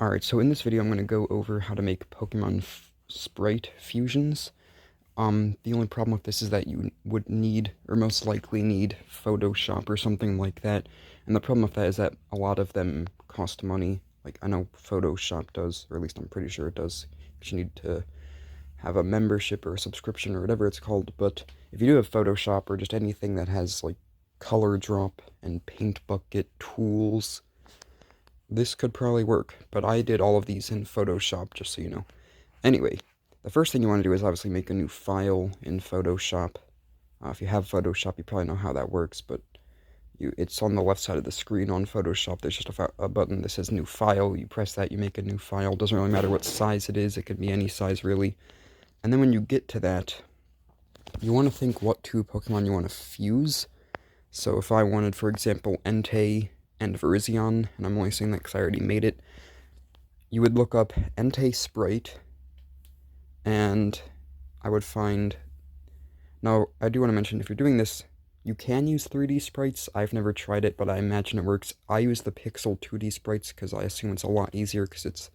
Alright, so in this video I'm going to go over how to make Pokemon sprite fusions. The only problem with this is that you would need, or most likely need, Photoshop or something like that. And the problem with that is that a lot of them cost money. Like, I know Photoshop does, or at least I'm pretty sure it does, because you need to have a membership or a subscription or whatever it's called. But if you do have Photoshop or just anything that has, like, color drop and paint bucket tools, this could probably work, but I did all of these in Photoshop, just so you know. Anyway, the first thing you want to do is obviously make a new file in Photoshop. If you have Photoshop, you probably know how that works, but it's on the left side of the screen on Photoshop. There's just a button that says New File. You press that, you make a new file. Doesn't really matter what size it is. It could be any size, really. And then when you get to that, you want to think what two Pokemon you want to fuse. So if I wanted, for example, Entei and Virizion, and I'm only saying that because I already made it, you would look up Entei Sprite, and I would find... Now, I do want to mention, if you're doing this, you can use 3D sprites. I've never tried it, but I imagine it works. I use the Pixel 2D sprites because I assume it's a lot easier because it's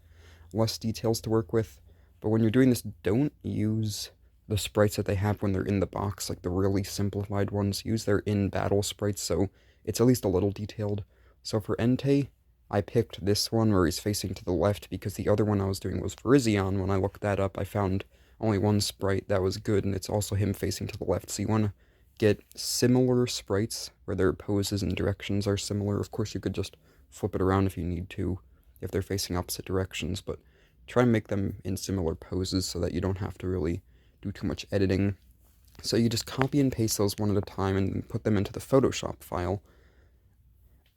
less details to work with. But when you're doing this, don't use the sprites that they have when they're in the box, like the really simplified ones. Use their in-battle sprites, so it's at least a little detailed. So for Entei, I picked this one where he's facing to the left because the other one I was doing was Virizion. When I looked that up, I found only one sprite that was good, and it's also him facing to the left. So you want to get similar sprites where their poses and directions are similar. Of course, you could just flip it around if you need to, if they're facing opposite directions, but try and make them in similar poses so that you don't have to really do too much editing. So you just copy and paste those one at a time and put them into the Photoshop file.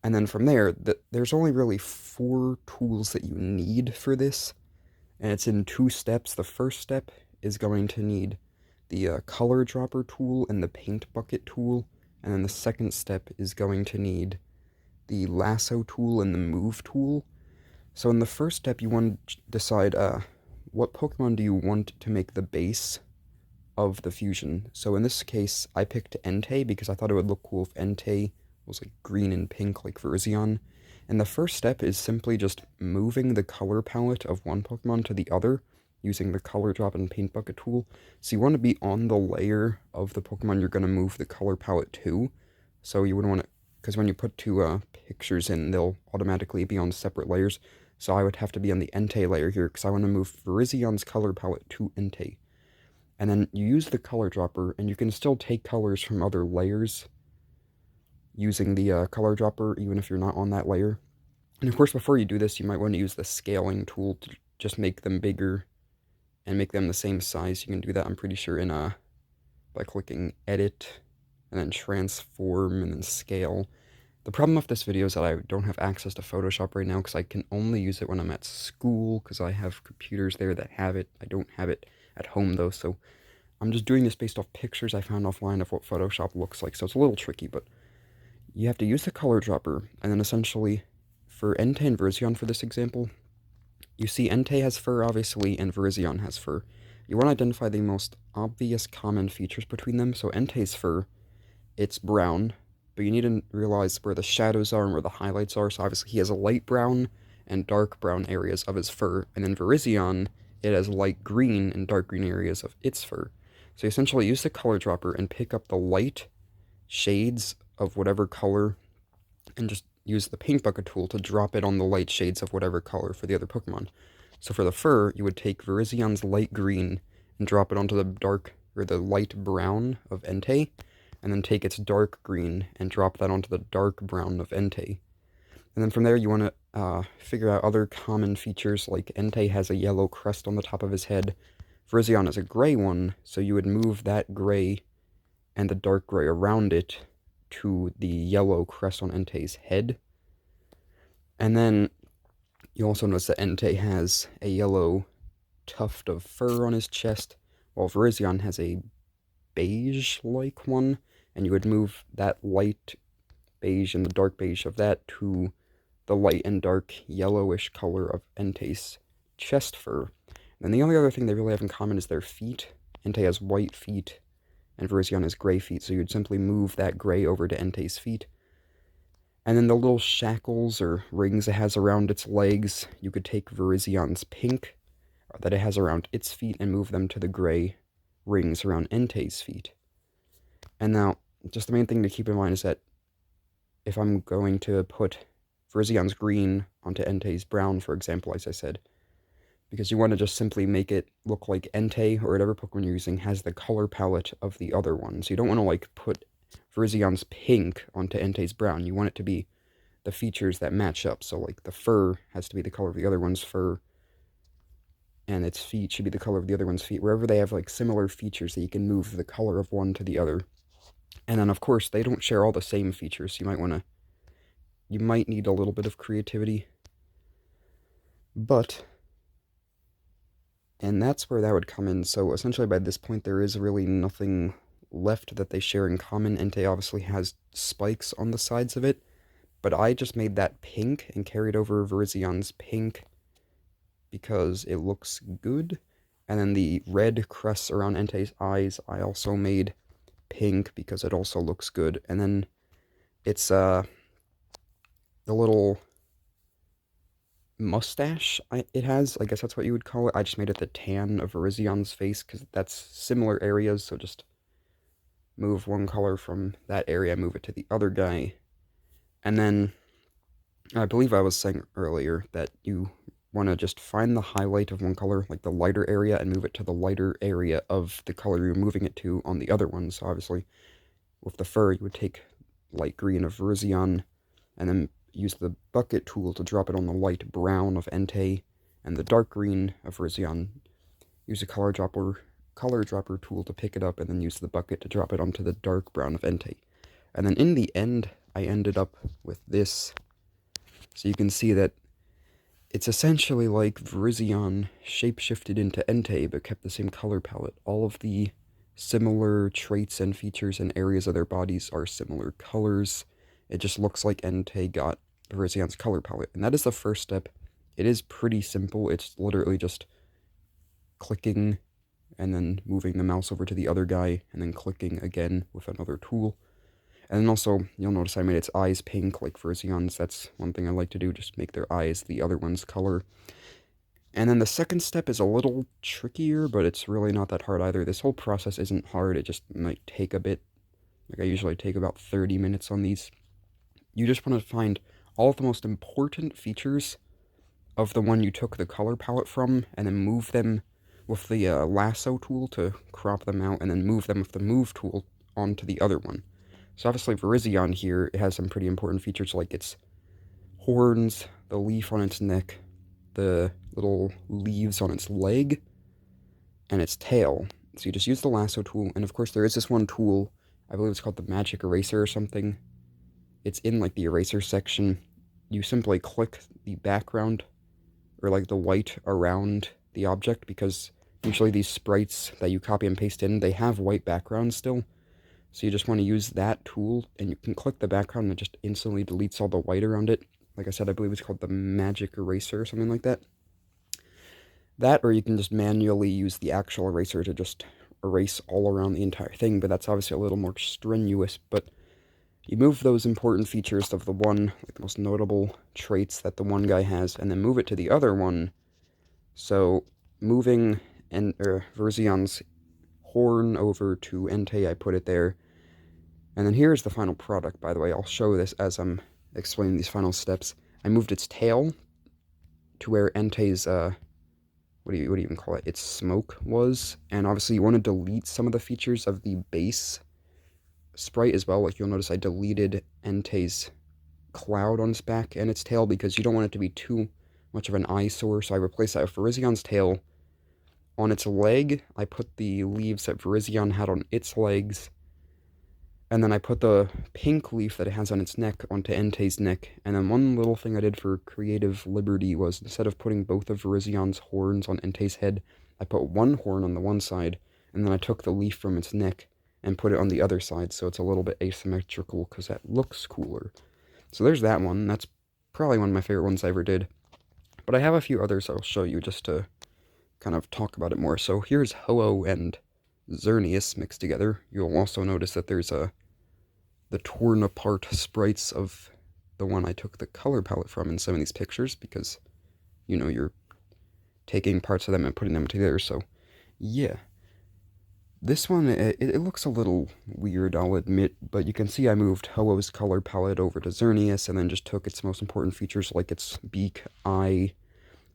And then from there, there's only really 4 tools that you need for this, and it's in 2 steps. The first step is going to need the color dropper tool and the paint bucket tool, and then the second step is going to need the lasso tool and the move tool. So in the first step, you want to decide what Pokemon do you want to make the base of the fusion. So in this case, I picked Entei because I thought it would look cool if Entei was like green and pink like Virizion. And the first step is simply just moving the color palette of one Pokemon to the other using the color drop and paint bucket tool. So you want to be on the layer of the Pokemon you're going to move the color palette to. So you wouldn't want to, because when you put 2 pictures in, they'll automatically be on separate layers. So I would have to be on the Entei layer here because I want to move Virizion's color palette to Entei. And then you use the color dropper, and you can still take colors from other layers using the color dropper, even if you're not on that layer. And of course, before you do this, you might want to use the scaling tool to just make them bigger and make them the same size. You can do that, I'm pretty sure, in by clicking Edit, and then Transform, and then Scale. The problem with this video is that I don't have access to Photoshop right now, because I can only use it when I'm at school, because I have computers there that have it. I don't have it at home, though, so I'm just doing this based off pictures I found offline of what Photoshop looks like, so it's a little tricky, but you have to use the color dropper, and then essentially, for Entei and Virizion for this example, you see Entei has fur, obviously, and Virizion has fur. You want to identify the most obvious common features between them. So Entei's fur, it's brown, but you need to realize where the shadows are and where the highlights are. So obviously he has a light brown and dark brown areas of his fur, and then Virizion, it has light green and dark green areas of its fur. So you essentially use the color dropper and pick up the light shades of whatever color, and just use the paint bucket tool to drop it on the light shades of whatever color for the other Pokemon. So for the fur, you would take Virizion's light green and drop it onto the dark, or the light brown of Entei, and then take its dark green and drop that onto the dark brown of Entei. And then from there, you want to figure out other common features, like Entei has a yellow crest on the top of his head. Virizion has a gray one, so you would move that gray and the dark gray around it to the yellow crest on Entei's head. And then you also notice that Entei has a yellow tuft of fur on his chest, while Virizion has a beige-like one, and you would move that light beige and the dark beige of that to the light and dark yellowish color of Entei's chest fur. And the only other thing they really have in common is their feet. Entei has white feet, and Virizion has gray feet, so you'd simply move that gray over to Entei's feet. And then the little shackles or rings it has around its legs, you could take Virizian's pink that it has around its feet and move them to the gray rings around Entei's feet. And now, just the main thing to keep in mind is that if I'm going to put Virizian's green onto Entei's brown, for example, as I said, because you want to just simply make it look like Entei, or whatever Pokemon you're using, has the color palette of the other one. So you don't want to, like, put Virizian's pink onto Entei's brown. You want it to be the features that match up. So, like, the fur has to be the color of the other one's fur, and its feet should be the color of the other one's feet. Wherever they have, like, similar features that you can move the color of one to the other. And then, of course, they don't share all the same features, so you might need a little bit of creativity. And that's where that would come in. So essentially by this point there is really nothing left that they share in common. Entei obviously has spikes on the sides of it, but I just made that pink and carried over Virizian's pink because it looks good. And then the red crests around Entei's eyes I also made pink because it also looks good. And then it's the little mustache it has, I guess that's what you would call it. I just made it the tan of Virizian's face because that's similar areas, so just move one color from that area, move it to the other guy. And then I believe I was saying earlier that you want to just find the highlight of one color, like the lighter area, and move it to the lighter area of the color you're moving it to on the other one. So obviously with the fur you would take light green of Virizian and then use the bucket tool to drop it on the light brown of Entei, and the dark green of Virizian. Use a color dropper tool to pick it up, and then use the bucket to drop it onto the dark brown of Entei. And then in the end, I ended up with this. So you can see that it's essentially like Virizian shapeshifted into Entei, but kept the same color palette. All of the similar traits and features and areas of their bodies are similar colors. It just looks like Entei got Virizian's color palette. And that is the first step. It is pretty simple. It's literally just clicking and then moving the mouse over to the other guy and then clicking again with another tool. And then also, you'll notice I made its eyes pink like Virizian's. That's one thing I like to do, just make their eyes the other one's color. And then the second step is a little trickier, but it's really not that hard either. This whole process isn't hard. It just might take a bit. Like, I usually take about 30 minutes on these. You just want to find all of the most important features of the one you took the color palette from, and then move them with the lasso tool to crop them out, and then move them with the move tool onto the other one. So obviously Virizian here, it has some pretty important features like its horns, the leaf on its neck, the little leaves on its leg, and its tail. So you just use the lasso tool, and of course there is this one tool, I believe it's called the magic eraser or something. It's in like the eraser section. You simply click the background, or like the white around the object, because usually these sprites that you copy and paste in, they have white backgrounds still. So you just want to use that tool, and you can click the background and it just instantly deletes all the white around it. Like I said, I believe it's called the magic eraser or something like that. That, or you can just manually use the actual eraser to just erase all around the entire thing, but that's obviously a little more strenuous. But you move those important features of the one, like the most notable traits that the one guy has, and then move it to the other one. So moving Virizian's horn over to Entei, I put it there. And then here's the final product, by the way. I'll show this as I'm explaining these final steps. I moved its tail to where Entei's, what do you even call it? Its smoke was. And obviously you want to delete some of the features of the base sprite as well. Like, you'll notice I deleted Entei's cloud on its back and its tail because you don't want it to be too much of an eyesore. So I replaced that with Virizian's tail. On its leg, I put the leaves that Virizian had on its legs. And then I put the pink leaf that it has on its neck onto Entei's neck. And then one little thing I did for creative liberty was, instead of putting both of Virizian's horns on Entei's head, I put one horn on the one side, and then I took the leaf from its neck and put it on the other side, so it's a little bit asymmetrical because that looks cooler. So there's that one. That's probably one of my favorite ones I ever did. But I have a few others I'll show you just to kind of talk about it more. So here's Ho-Oh and Xerneas mixed together. You'll also notice that there's the torn apart sprites of the one I took the color palette from in some of these pictures, because, you know, you're taking parts of them and putting them together, so yeah. This one, it looks a little weird, I'll admit, but you can see I moved Ho-Oh's color palette over to Xerneas and then just took its most important features like its beak, eye,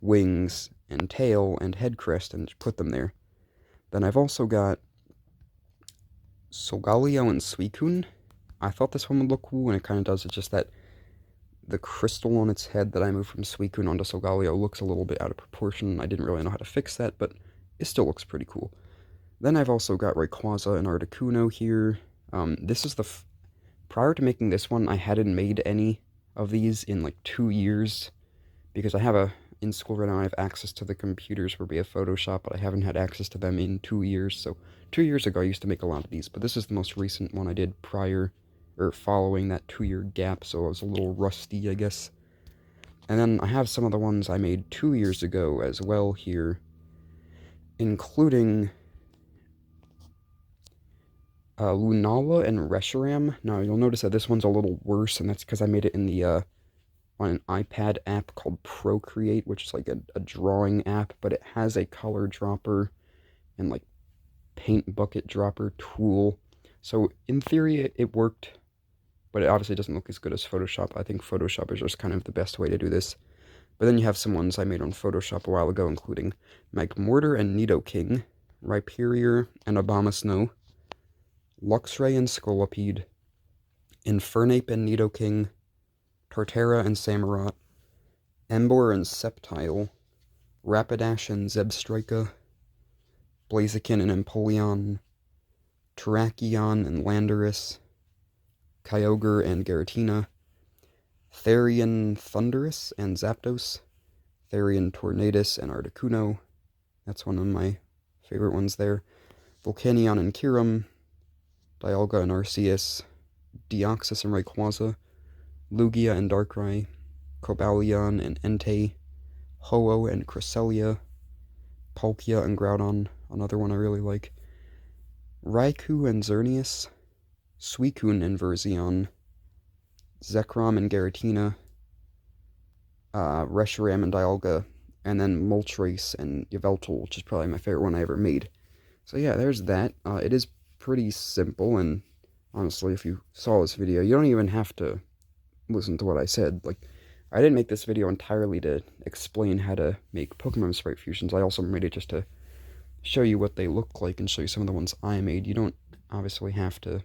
wings, and tail, and head crest, and just put them there. Then I've also got Solgaleo and Suicune. I thought this one would look cool, and it kind of does. It's just that the crystal on its head that I moved from Suicune onto Solgaleo looks a little bit out of proportion. I didn't really know how to fix that, but it still looks pretty cool. Then I've also got Rayquaza and Articuno here. This is prior to making this one, I hadn't made any of these in like 2 years, because in school right now I have access to the computers where we have Photoshop, but I haven't had access to them in 2 years, so 2 years ago I used to make a lot of these, but this is the most recent one I did following that 2-year gap, so I was a little rusty, I guess. And then I have some of the ones I made 2 years ago as well here, including Lunala and Reshiram. Now, you'll notice that this one's a little worse, and that's because I made it in on an iPad app called Procreate, which is like a drawing app, but it has a color dropper and like paint bucket dropper tool. So in theory, it worked, but it obviously doesn't look as good as Photoshop. I think Photoshop is just kind of the best way to do this. But then you have some ones I made on Photoshop a while ago, including Magmortar and Nidoking, Rhyperior and Abomasnow, Luxray and Scolipede, Infernape and Nidoking, Torterra and Samurott, Emboar and Sceptile, Rapidash and Zebstrika, Blaziken and Empoleon, Terrakion and Landorus, Kyogre and Giratina, Therian Thundurus and Zapdos, Therian Tornadus and Articuno. That's one of my favorite ones there. Volcanion and Kyurem, Dialga and Arceus, Deoxys and Rayquaza, Lugia and Darkrai, Cobalion and Entei, Ho-Oh and Cresselia, Palkia and Groudon, another one I really like, Raikou and Xerneas, Suicune and Verzion, Zekrom and Giratina, Reshiram and Dialga, and then Moltres and Yveltal, which is probably my favorite one I ever made. So yeah, there's that. It is pretty simple, and honestly, if you saw this video, you don't even have to listen to what I said. Like, I didn't make this video entirely to explain how to make Pokemon sprite fusions. I also made it just to show you what they look like and show you some of the ones I made. You don't obviously have to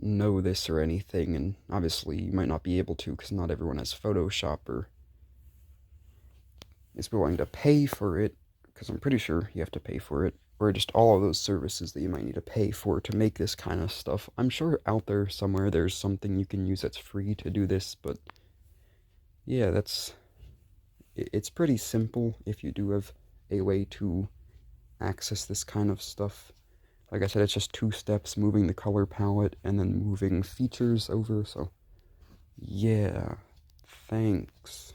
know this or anything, and obviously you might not be able to because not everyone has Photoshop or is willing to pay for it, because I'm pretty sure you have to pay for it, or just all of those services that you might need to pay for to make this kind of stuff. I'm sure out there somewhere there's something you can use that's free to do this, but yeah, it's pretty simple if you do have a way to access this kind of stuff. Like I said, it's just 2 steps, moving the color palette and then moving features over, so yeah, thanks.